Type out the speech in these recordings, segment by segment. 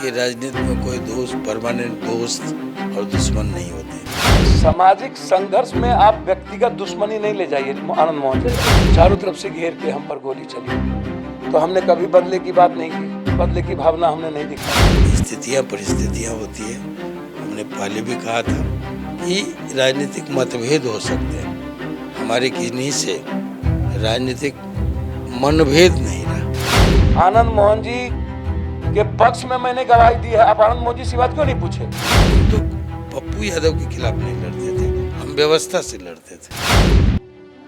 कि राजनीति में कोई दोस्त परमानेंट दोस्त और दुश्मन नहीं होते। सामाजिक संघर्ष में आप व्यक्तिगत दुश्मनी नहीं ले जाइए आनंद मोहन जी। चारों तरफ से घेर के हम पर गोली चली तो हमने कभी बदले की बात नहीं की, बदले की भावना हमने नहीं दिखाई। स्थितियाँ परिस्थितियाँ होती है। हमने पहले भी कहा था कि राजनीतिक मतभेद हो सकते हैं, हमारे किन्हीं से राजनीतिक मनभेद नहीं रहा। आनंद मोहन जी के पक्ष में मैंने गवाही दी है, आप आनंद मोहन जी से बात क्यों नहीं पूछे? तो पप्पू यादव के खिलाफ नहीं लड़ते थे, हम व्यवस्था से लड़ते थे।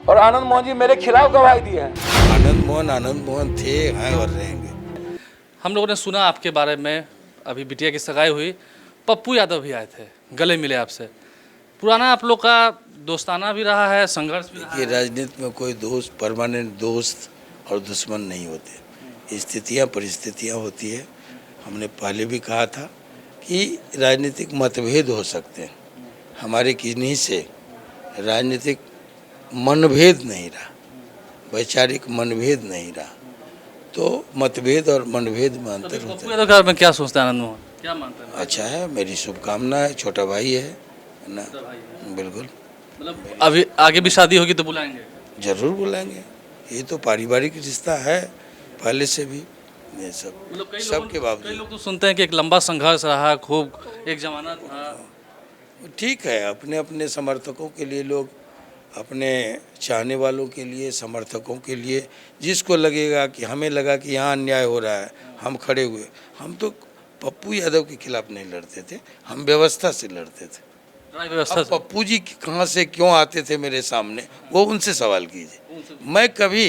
और आनंद मोहन जी मेरे खिलाफ गवाही दी है। आनंद मोहन थे, हैं और रहेंगे। हम लोगों ने सुना आपके बारे में, अभी बिटिया की सगाई हुई, पप्पू यादव भी आए थे, गले मिले आपसे। पुराना आप लोग का दोस्ताना भी रहा है, संघर्ष भी रहा कि है। राजनीति में कोई दोस्त परमानेंट दोस्त और दुश्मन नहीं होते। स्थितियाँ परिस्थितियाँ होती है। हमने पहले भी कहा था कि राजनीतिक मतभेद हो सकते हैं, हमारे किन्हीं से राजनीतिक मनभेद नहीं रहा, वैचारिक मनभेद नहीं रहा। तो मतभेद और मनभेद में अंतर होता पप्पू है। यादव के बारे में क्या सोचते हैं आनंद मोहन, क्या मानते हैं? अच्छा है, मेरी शुभकामना है। छोटा भाई है ना, बिल्कुल। मतलब अभी आगे भी शादी होगी तो बुलाएंगे? जरूर बुलाएंगे, ये तो पारिवारिक रिश्ता है पहले से भी। ये सब मतलब कई सबके कई बावजूद लोग तो सुनते हैं कि एक लंबा संघर्ष रहा, खूब एक जमाना था। ठीक है, अपने अपने समर्थकों के लिए लोग, अपने चाहने वालों के लिए, समर्थकों के लिए, जिसको लगेगा कि हमें लगा कि यहाँ अन्याय हो रहा है, हम खड़े हुए। हम तो पप्पू यादव के खिलाफ नहीं लड़ते थे, हम व्यवस्था से लड़ते थे। व्यवस्था अब पप्पू जी कहाँ से क्यों आते थे मेरे सामने, वो उनसे सवाल कीजिए। मैं कभी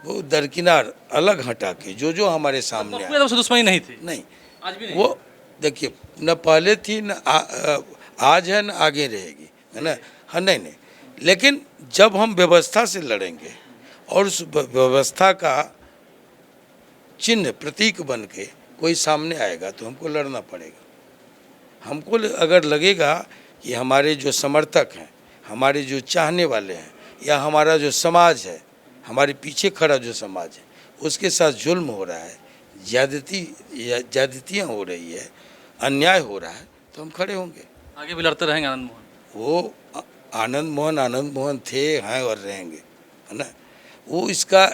वो दरकिनार अलग हटा के जो हमारे सामने पप्पू आया, यादव से दुश्मनी नहीं थी? नहीं, आज भी नहीं? वो देखिए, न पहले थी, न आज है, न आगे रहेगी, है ना। हाँ, नहीं, लेकिन जब हम व्यवस्था से लड़ेंगे और उस व्यवस्था का चिन्ह प्रतीक बन के कोई सामने आएगा तो हमको लड़ना पड़ेगा। हमको अगर लगेगा कि हमारे जो समर्थक हैं, हमारे जो चाहने वाले हैं, या हमारा जो समाज है, हमारे पीछे खड़ा जो समाज है, उसके साथ जुल्म हो रहा है, ज्यादतियाँ हो रही है, अन्याय हो रहा है, तो हम खड़े होंगे। आगे भी लड़ते रहेंगे आनंद मोहन? वो आनंद मोहन थे, हैं और रहेंगे, है ना। वो इसका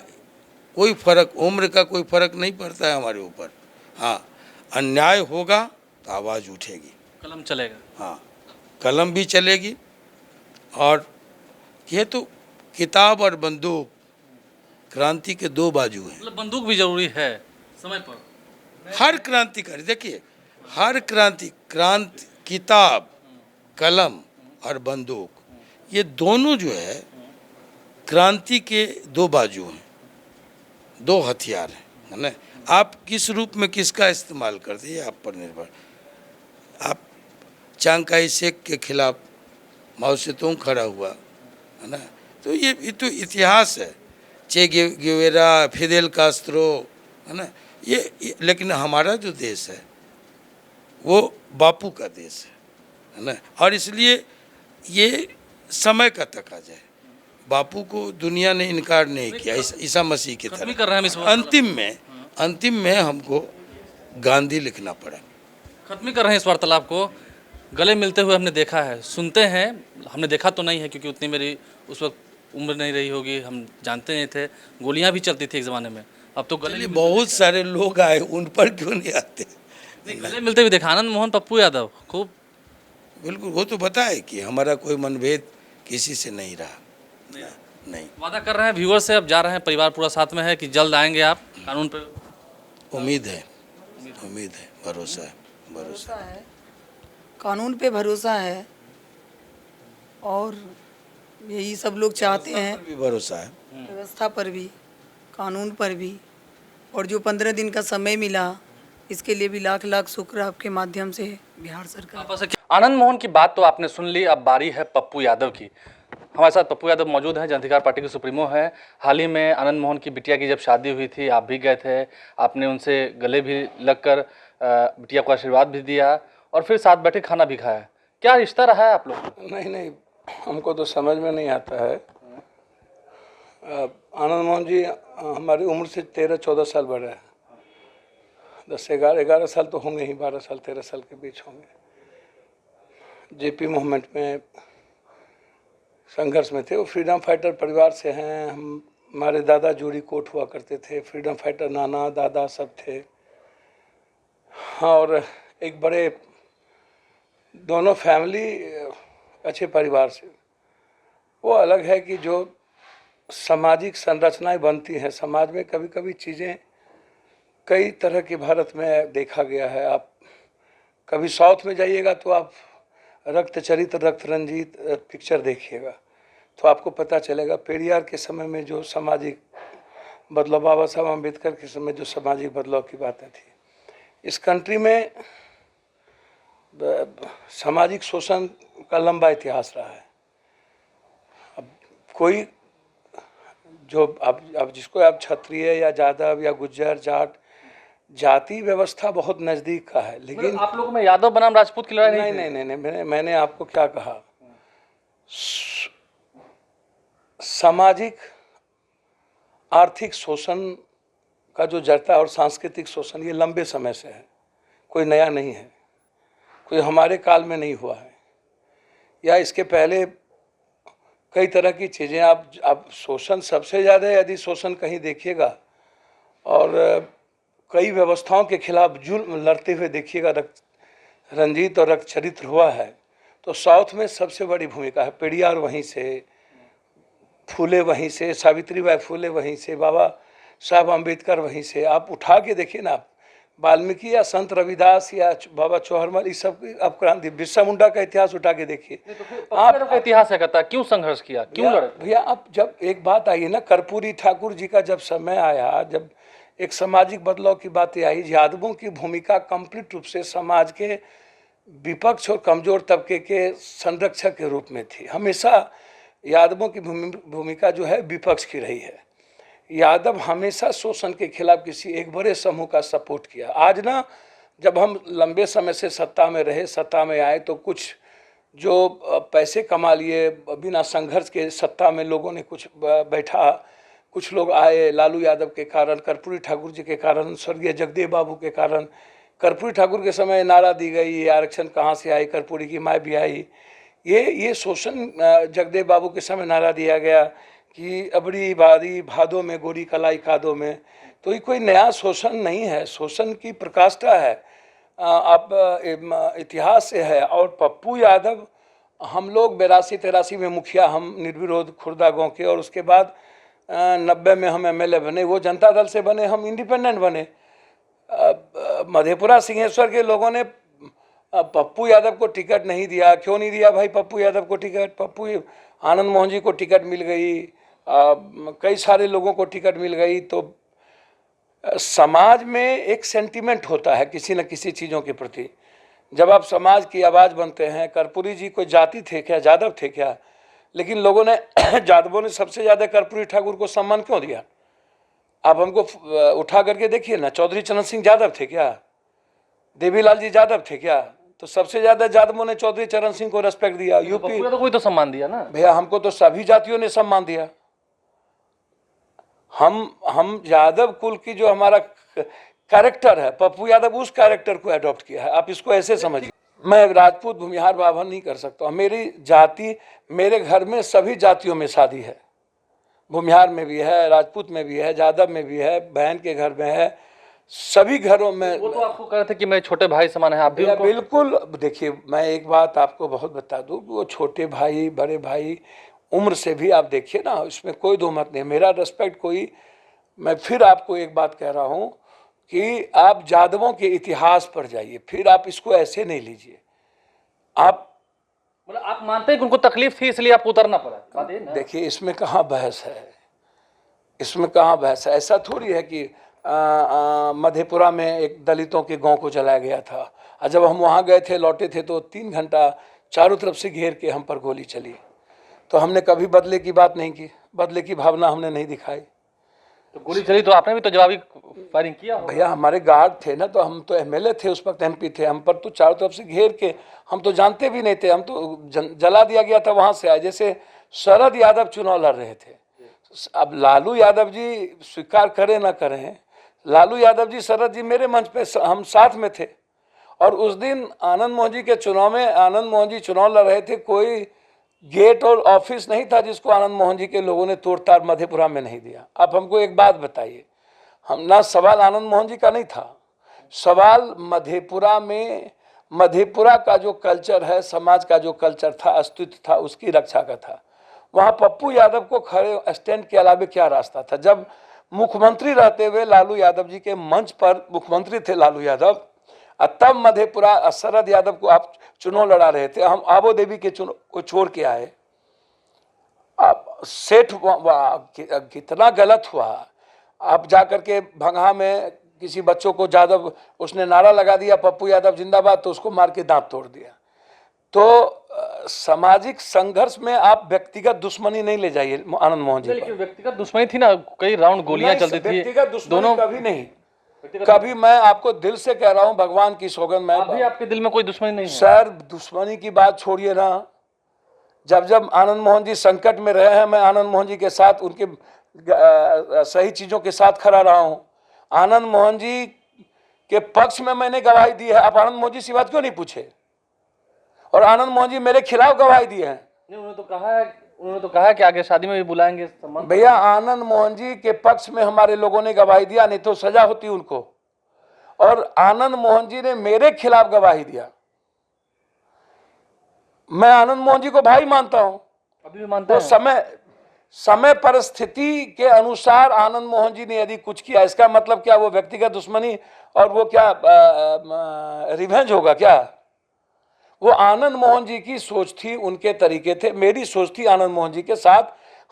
कोई फर्क, उम्र का कोई फर्क नहीं पड़ता है हमारे ऊपर। हाँ, अन्याय होगा तो आवाज़ उठेगी, कलम चलेगा। हाँ, कलम भी चलेगी। और ये तो किताब और बंदूक, क्रांति के दो बाजू हैं। मतलब बंदूक भी जरूरी है समय पर? हर क्रांतिकारी, देखिए, हर क्रांति किताब, कलम और बंदूक, ये दोनों जो है क्रांति के दो बाजू हैं, दो हथियार हैं, है ना। आप किस रूप में किसका इस्तेमाल करते हैं, ये आप पर निर्भर। आप चांग काई शेक के खिलाफ माओ सेतुंग खड़ा हुआ, है ना, तो ये तो इतिहास है। चे गेवेरा, फिदेल कास्त्रो, है ना, ये लेकिन हमारा जो देश है वो बापू का देश है ना। और इसलिए ये समय का तकाजा है। बापू को दुनिया ने इनकार नहीं किया, ईसा मसीह की खत्म तरह। कर रहे हैं हम इस बार? अंतिम में हमको गांधी लिखना पड़ा। खत्म कर रहे हैं इस वार्तालाप को। गले मिलते हुए हमने देखा है, सुनते हैं, हमने देखा तो नहीं है क्योंकि उतनी मेरी उस वक्त उम्र नहीं रही होगी, हम जानते नहीं थे। गोलियां भी चलती थी एक ज़माने में, अब तो गले बहुत सारे लोग आए, उन पर क्यों नहीं आते? नहीं, गले मिलते हुए देखा आनंद मोहन पप्पू यादव खूब। बिल्कुल, वो तो पता है कि हमारा कोई मनभेद किसी से नहीं रहा। नहीं, वादा कर रहे हैं व्यूअर से, अब जा रहे हैं, परिवार पूरा साथ में है कि जल्द आएंगे आप कानून पे? उम्मीद है, भरोसा है। कानून पे भरोसा है और यही सब लोग चाहते हैं, भी भरोसा है, व्यवस्था पर भी, कानून पर भी। और जो 15 दिन का समय मिला, इसके लिए भी लाख लाख शुक्र आपके माध्यम से बिहार सरकार। आनंद मोहन की बात तो आपने सुन ली, अब बारी है पप्पू यादव की। हमारे साथ पप्पू यादव मौजूद हैं, जन अधिकार पार्टी के सुप्रीमो हैं। हाल ही में आनंद मोहन की बिटिया की जब शादी हुई थी, आप भी गए थे, आपने उनसे गले भी लगकर बिटिया को आशीर्वाद भी दिया और फिर साथ बैठे खाना भी खाया। क्या रिश्ता रहा है आप लोग का? नहीं, हमको तो समझ में नहीं आता है। आनंद मोहन जी हमारी उम्र से 13-14 साल बड़े हैं, 10-11 साल तो होंगे ही, 12 साल 13 साल के बीच होंगे। जेपी मूवमेंट में संघर्ष में थे। वो फ्रीडम फाइटर परिवार से हैं। हमारे दादा जूरी कोट हुआ करते थे, फ्रीडम फाइटर नाना दादा सब थे। हाँ, और एक बड़े दोनों फैमिली अच्छे परिवार से। वो अलग है कि जो सामाजिक संरचनाएं बनती हैं समाज में, कभी कभी चीज़ें कई तरह की भारत में देखा गया है। आप कभी साउथ में जाइएगा तो आप रक्त चरित रक्त रंजित पिक्चर देखिएगा तो आपको पता चलेगा पेरियार के समय में जो सामाजिक बदलाव, बाबा साहब अम्बेडकर के समय जो सामाजिक बदलाव की बातें थी। इस कंट्री में सामाजिक शोषण का लंबा इतिहास रहा है। अब कोई जो अब जिसको आप क्षत्रिय या यादव या गुज्जर जाट, जाति व्यवस्था बहुत नज़दीक का है। लेकिन आप लोगों में यादव बनाम राजपूत की लड़ाई नहीं नहीं नहीं, मैंने आपको क्या कहा, सामाजिक आर्थिक शोषण का जो जड़ता और सांस्कृतिक शोषण ये लंबे समय से है, कोई नया नहीं है, कोई हमारे काल में नहीं हुआ है या इसके पहले कई तरह की चीज़ें। आप शोषण सबसे ज़्यादा यदि शोषण कहीं देखिएगा और कई व्यवस्थाओं के खिलाफ जुल्म लड़ते हुए देखिएगा, रक्त रंजित और रक्त चरित्र हुआ है तो साउथ में सबसे बड़ी भूमिका है। पेरियार वहीं से, फूले वहीं से, सावित्रीबाई फूले वहीं से, बाबा साहब अम्बेडकर वहीं से। आप उठा के देखिए ना, वाल्मीकि या संत रविदास या बाबा चौहरमल, इस सब आप क्रांति, बिरसा मुंडा का इतिहास उठा के देखिए। आपका इतिहास है कहता, क्यों संघर्ष किया, क्यों लड़े? भैया आप जब एक बात आई है ना, कर्पूरी ठाकुर जी का जब समय आया, जब एक सामाजिक बदलाव की बातें आई, यादवों की भूमिका कंप्लीट रूप से समाज के विपक्ष और कमजोर तबके के संरक्षक के रूप में थी। हमेशा यादवों की भूमिका जो है विपक्ष की रही है। यादव हमेशा शोषण के खिलाफ किसी एक बड़े समूह का सपोर्ट किया। आज ना जब हम लंबे समय से सत्ता में रहे, सत्ता में आए तो कुछ जो पैसे कमा लिए बिना संघर्ष के सत्ता में लोगों ने कुछ बैठा, कुछ लोग आए लालू यादव के कारण, कर्पूरी ठाकुर जी के कारण, स्वर्गीय जगदेव बाबू के कारण। कर्पूरी ठाकुर के समय नारा दी गई, ये आरक्षण कहाँ से आई, कर्पूरी की माँ भी आई। ये शोषण जगदेव बाबू के समय नारा दिया गया कि अबड़ी बारी भादों में गोरी कलाई कादों में। तो ये कोई नया शोषण नहीं है, शोषण की प्रकाष्ठा है, आप इतिहास से है। और पप्पू यादव, हम लोग 82-83 में मुखिया, हम निर्विरोध खुर्दा गांव के, और उसके बाद 90 में हम एमएलए बने, वो जनता दल से बने, हम इंडिपेंडेंट बने। मधेपुरा सिंहेश्वर के लोगों ने पप्पू यादव को टिकट नहीं दिया। क्यों नहीं दिया भाई पप्पू यादव को टिकट? आनंद मोहन जी को टिकट मिल गई, कई सारे लोगों को टिकट मिल गई। तो समाज में एक सेंटीमेंट होता है किसी न किसी चीज़ों के प्रति। जब आप समाज की आवाज़ बनते हैं, कर्पूरी जी कोई जाति थे क्या, यादव थे क्या? लेकिन लोगों ने यादवों ने सबसे ज़्यादा कर्पूरी ठाकुर को सम्मान क्यों दिया? आप हमको उठा करके देखिए ना, चौधरी चरण सिंह यादव थे क्या? देवीलाल जी यादव थे क्या? तो सबसे ज्यादा यादवों ने चौधरी चरण सिंह को रेस्पेक्ट दिया। यूपी तो कोई तो सम्मान दिया ना भैया, हमको तो सभी जातियों ने सम्मान दिया। हम यादव कुल की जो हमारा कैरेक्टर है, पप्पू यादव उस कैरेक्टर को अडॉप्ट किया है। आप इसको ऐसे समझिए, मैं राजपूत भूमिहार बाभन नहीं कर सकता। मेरी जाति, मेरे घर में सभी जातियों में शादी है, भूमिहार में भी है, राजपूत में भी है, यादव में भी है, बहन के घर में है, सभी घरों में। वो तो आपको कह रहे थे कि मेरे छोटे भाई समान है, आप भी उनको... बिल्कुल। देखिए, मैं एक बात आपको बहुत बता दूं, वो छोटे भाई बड़े भाई उम्र से भी आप देखिए ना, इसमें कोई दो मत नहीं। मेरा रेस्पेक्ट कोई, मैं फिर आपको एक बात कह रहा हूं कि आप यादवों के इतिहास पर जाइए, फिर आप इसको ऐसे नहीं लीजिए। आप मतलब आप मानते हैं कि उनको तकलीफ थी इसलिए आपको उतरना पड़ा? देखिए, इसमें कहाँ बहस है, इसमें कहाँ बहस है। ऐसा थोड़ी है कि मधेपुरा में एक दलितों के गांव को जलाया गया था, और जब हम वहाँ गए थे, लौटे थे, तो 3 घंटा चारों तरफ से घेर के हम पर गोली चली। तो हमने कभी बदले की बात नहीं की, बदले की भावना हमने नहीं दिखाई। तो गोली चली तो आपने भी तो जवाबी फायरिंग किया होगा? भैया, हमारे गार्ड थे ना, तो हम तो एमएलए थे उस वक्त, एमपी थे, हम पर तो चारों तरफ से घेर के, हम तो जानते भी नहीं थे, हम तो जला दिया गया था वहाँ से आए। जैसे शरद यादव चुनाव लड़ रहे थे। अब लालू यादव जी स्वीकार करें ना करें, लालू यादव जी, शरद जी मेरे मंच पे हम साथ में थे। और उस दिन आनंद मोहन जी के चुनाव में आनंद मोहन जी चुनाव लड़ रहे थे, कोई गेट और ऑफिस नहीं था जिसको आनंद मोहन जी के लोगों ने तोड़ताड़ मधेपुरा में नहीं दिया। आप हमको एक बात बताइए, हम ना सवाल आनंद मोहन जी का नहीं था, सवाल मधेपुरा में, मधेपुरा का जो कल्चर है, समाज का जो कल्चर था, अस्तित्व था, उसकी रक्षा का था। वहाँ पप्पू यादव को खड़े स्टैंड के अलावा क्या रास्ता था? जब मुख्यमंत्री रहते हुए लालू यादव जी के मंच पर मुख्यमंत्री थे लालू यादव, तब मधेपुरा शरद यादव को आप चुनाव लड़ा रहे थे। हम आबो देवी के चुनाव को छोड़ के आए। अब सेठ कितना गलत हुआ। आप जाकर के भंगा में किसी बच्चों को यादव, उसने नारा लगा दिया पप्पू यादव जिंदाबाद, तो उसको मार के दांत तोड़ दिया। तो सामाजिक संघर्ष में आप व्यक्तिगत दुश्मनी नहीं ले जाइए आनंद मोहन जी। लेकिन व्यक्तिगत दुश्मनी थी ना, कई राउंड गोलियां चलती थी। व्यक्तिगत दुश्मनी कभी नहीं, कभी। मैं आपको दिल से कह रहा हूं, भगवान की सौगंध, मैं अभी आपके दिल में कोई दुश्मनी नहीं है? सर, दुश्मनी की बात छोड़िए ना। जब जब आनंद मोहन जी संकट में रहे हैं, मैं आनंद मोहन जी के साथ, उनके सही चीजों के साथ खड़ा रहा हूं। आनंद मोहन जी के पक्ष में मैंने गवाही दी है। आप आनंद मोहन जी से बात क्यों नहीं पूछे? और आनंद मोहन जी मेरे खिलाफ गवाही दी है। उन्होंने तो कहा है कि आगे शादी में भी बुलाएंगे। भैया, आनंद मोहन जी के पक्ष में हमारे लोगों ने गवाही दिया, नहीं तो सजा होती उनको। और आनंद मोहन जी ने मेरे खिलाफ गवाही दिया। मैं आनंद मोहन जी को भाई मानता हूं, अभी भी मानते तो हैं। समय परिस्थिति के अनुसार आनंद मोहन जी ने यदि कुछ किया, इसका मतलब क्या वो व्यक्तिगत दुश्मनी और वो क्या रिवेंज होगा क्या? वो आनंद मोहन जी की सोच थी, उनके तरीके थे। मेरी सोच थी आनंद मोहन जी के साथ।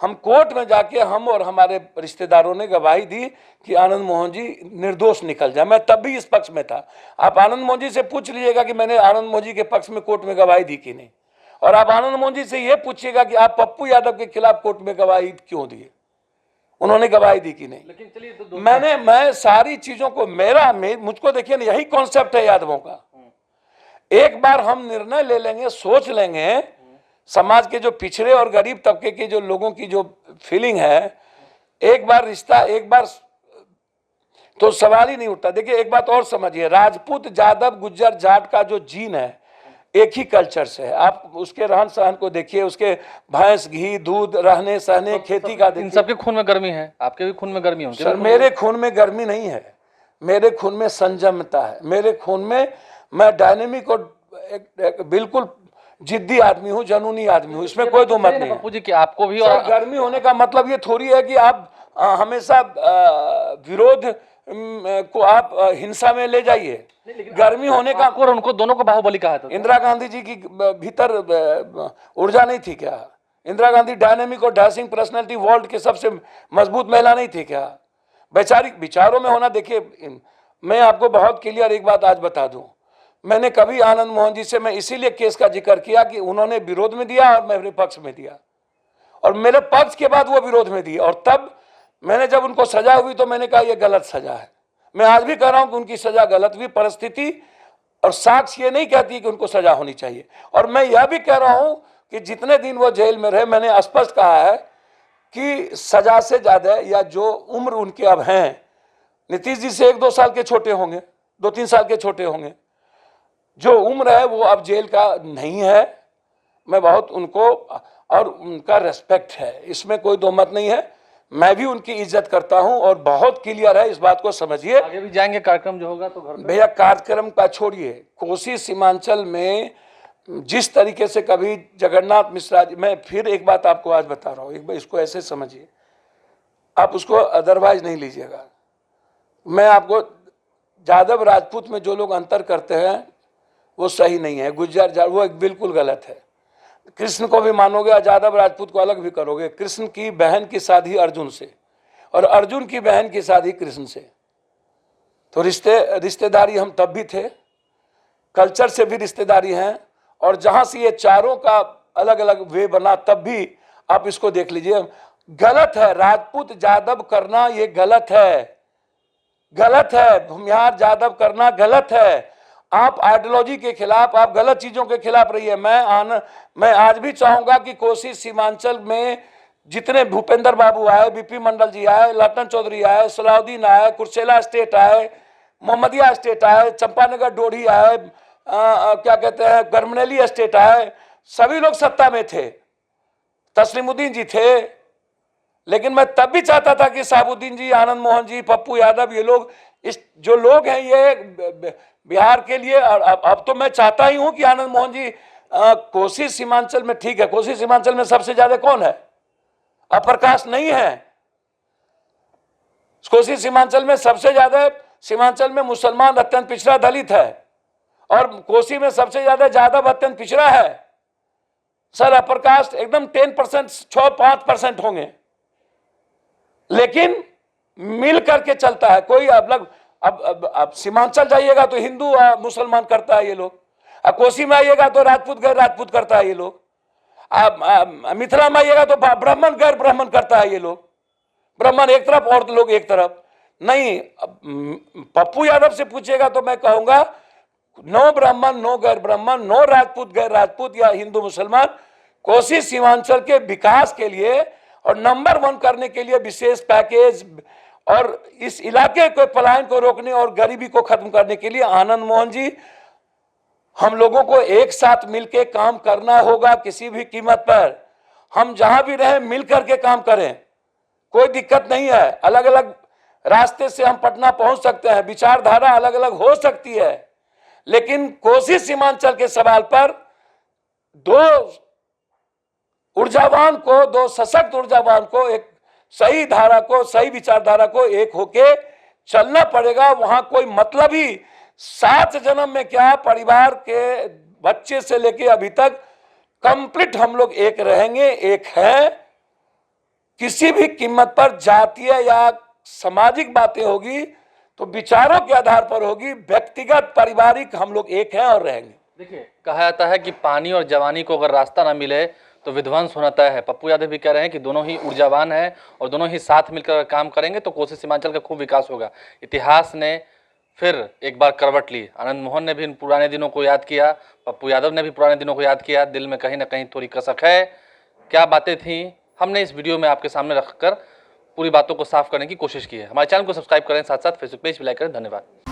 हम कोर्ट में जाके हम और हमारे रिश्तेदारों ने गवाही दी कि आनंद मोहन जी निर्दोष निकल जाए। मैं तब भी इस पक्ष में था। आप आनंद मोहन जी से पूछ लीजिएगा कि मैंने आनंद मोहन जी के पक्ष में कोर्ट में गवाही दी कि नहीं। और आप आनंद मोहन जी से यह पूछिएगा कि आप पप्पू यादव के खिलाफ कोर्ट में गवाही क्यों दी, उन्होंने गवाही दी कि नहीं। लेकिन चलिए मैं सारी चीजों को मुझको देखिए ना, यही कॉन्सेप्ट है यादवों का। एक बार हम निर्णय ले लेंगे, सोच लेंगे, समाज के जो पिछड़े और गरीब तबके के जो लोगों की जो फीलिंग है, एक बार रिश्ता, एक बार तो सवाल ही नहीं उठता। देखिए एक बात और समझिए, राजपूत, यादव, गुज्जर, जाट का जो जीन है एक ही कल्चर से है। आप उसके रहन सहन को देखिए, उसके भैंस, घी, दूध, रहने सहने, खेती का देखिए। इन सबके खून में गर्मी है, आपके भी खून में गर्मी होगी। सर, मेरे खून में गर्मी नहीं है, मेरे खून में संयमता है। मेरे खून में, मैं डायनेमिक और एक बिल्कुल जिद्दी आदमी हूँ, जुनूनी आदमी हूँ, इसमें कोई दो मत नहीं है। पप्पू जी कि आपको भी, और गर्मी होने का मतलब ये थोड़ी है कि आप हमेशा विरोध को आप हिंसा में ले जाइए। गर्मी होने का, और उनको दोनों को बाहुबली कहा था। इंदिरा गांधी जी की भीतर ऊर्जा नहीं थी क्या? इंदिरा गांधी डायनेमिक और डैशिंग पर्सनालिटी, वर्ल्ड के सबसे मजबूत महिला नहीं थी क्या? वैचारिक विचारों में होना। देखिए, मैं आपको बहुत क्लियर एक बात आज बता दूं, मैंने कभी आनंद मोहन जी से, मैं इसीलिए केस का जिक्र किया कि उन्होंने विरोध में दिया और मैं मेरे पक्ष में दिया, और मेरे पक्ष के बाद वो विरोध में दिए। और तब मैंने, जब उनको सजा हुई तो मैंने कहा यह गलत सजा है। मैं आज भी कह रहा हूं कि उनकी सजा गलत हुई। परिस्थिति और साक्ष्य ये नहीं कहती कि उनको सजा होनी चाहिए। और मैं यह भी कह रहा हूं कि जितने दिन वो जेल में रहे, मैंने स्पष्ट कहा है कि सजा से ज्यादा, या जो उम्र उनके अब हैं, नीतीश जी से 1-2 साल के छोटे होंगे, 2-3 साल के छोटे होंगे, जो उम्र है वो अब जेल का नहीं है। मैं बहुत उनको, और उनका रेस्पेक्ट है, इसमें कोई दो मत नहीं है। मैं भी उनकी इज्जत करता हूं और बहुत क्लियर है, इस बात को समझिए। आगे भी जाएंगे, कार्यक्रम जो होगा तो घर पे। भैया, कार्यक्रम का छोड़िए, कोसी सीमांचल में जिस तरीके से कभी जगन्नाथ मिश्रा जी, मैं फिर एक बात आपको आज बता रहा हूं, एक बार इसको ऐसे समझिए, आप उसको अदरवाइज नहीं लीजिएगा। मैं आपको, यादव राजपूत में जो लोग अंतर करते हैं वो सही नहीं है। गुज्जर, वो बिल्कुल गलत है। कृष्ण को भी मानोगे, यादव राजपूत को अलग भी करोगे। कृष्ण की बहन की शादी अर्जुन से, और अर्जुन की बहन की शादी कृष्ण से, तो रिश्तेदारी हम तब भी थे, कल्चर से भी रिश्तेदारी हैं। और जहां से ये चारों का अलग अलग वे बना, तब भी आप इसको देख लीजिए, गलत है। राजपूत यादव करना ये गलत है, गलत है। भूमिहार यादव करना गलत है। आप आइडियोलॉजी के खिलाफ, आप गलत चीजों के खिलाफ रहिए। मैं आज भी चाहूंगा कि कोसी सीमांचल में जितने भूपेंद्र बाबू आए, बीपी मंडल जी आए, लटन चौधरी आए, सलाउद्दीन आए, कुर्सेला स्टेट आए, मोहम्मदिया स्टेट आए, चंपानगर डोडी आए, क्या कहते हैं गरमनेली स्टेट आए, सभी लोग सत्ता में थे, तस्लीमुद्दीन जी थे। लेकिन मैं तब भी चाहता था कि साबुद्दीन जी, आनंद मोहन जी, पप्पू यादव, ये लोग, इस जो लोग हैं ये बिहार के लिए, और अब तो मैं चाहता ही हूं कि आनंद मोहन जी कोसी सीमांचल में, ठीक है, कोसी सीमांचल में सबसे ज्यादा कौन है? अप्रकाश नहीं है। कोसी सीमांचल में सबसे ज्यादा, सीमांचल में मुसलमान अत्यंत पिछड़ा दलित है, और कोसी में सबसे ज्यादा अत्यंत पिछड़ा है। सर अप्रकाश एकदम 10%, 6-5% होंगे, लेकिन मिल करके चलता है। कोई अब सीमांचल जाइएगा तो हिंदू मुसलमान करता है ये लोग, अब कोसी में आइएगा तो राजपूत गैर राजपूत करता है ये लोग, मिथिला में आइएगा तो ब्राह्मण गैर ब्राह्मण करता है ये लोग, ब्राह्मण एक तरफ और लोग एक तरफ नहीं। पप्पू यादव से पूछिएगा तो मैं कहूंगा नो ब्राह्मण, नो गैर ब्राह्मण, नो राजपूत गैर राजपूत या हिंदू मुसलमान। कोसी सीमांचल के विकास के लिए और नंबर 1 करने के लिए विशेष पैकेज, और इस इलाके के पलायन को रोकने और गरीबी को खत्म करने के लिए आनंद मोहन जी, हम लोगों को एक साथ मिलकर काम करना होगा किसी भी कीमत पर। हम जहां भी रहें मिल करके काम करें, कोई दिक्कत नहीं है। अलग अलग रास्ते से हम पटना पहुंच सकते हैं, विचारधारा अलग अलग हो सकती है, लेकिन कोसी सीमांचल के सवाल पर दो ऊर्जावान को, दो सशक्त ऊर्जावान को, एक सही धारा को, सही विचारधारा को एक होके चलना पड़ेगा। वहां कोई मतलब ही 7 जन्म में क्या, परिवार के बच्चे से लेके अभी तक कंप्लीट हम लोग एक रहेंगे, एक हैं। किसी भी कीमत पर जातीय या सामाजिक बातें होगी तो विचारों के आधार पर होगी, व्यक्तिगत पारिवारिक हम लोग एक हैं और रहेंगे। देखिए, कहा जाता है कि पानी और जवानी को अगर रास्ता ना मिले तो विध्वंस होना तय है। पप्पू यादव भी कह रहे हैं कि दोनों ही ऊर्जावान हैं और दोनों ही साथ मिलकर काम करेंगे तो कोसी सीमांचल का खूब विकास होगा। इतिहास ने फिर एक बार करवट ली। आनंद मोहन ने भी इन पुराने दिनों को याद किया, पप्पू यादव ने भी पुराने दिनों को याद किया। दिल में कहीं ना कहीं थोड़ी कसक है। क्या बातें थी, हमने इस वीडियो में आपके सामने रखकर पूरी बातों को साफ करने की कोशिश की है। हमारे चैनल को सब्सक्राइब करें, साथ साथ फेसबुक पेज भी लाइक करें। धन्यवाद।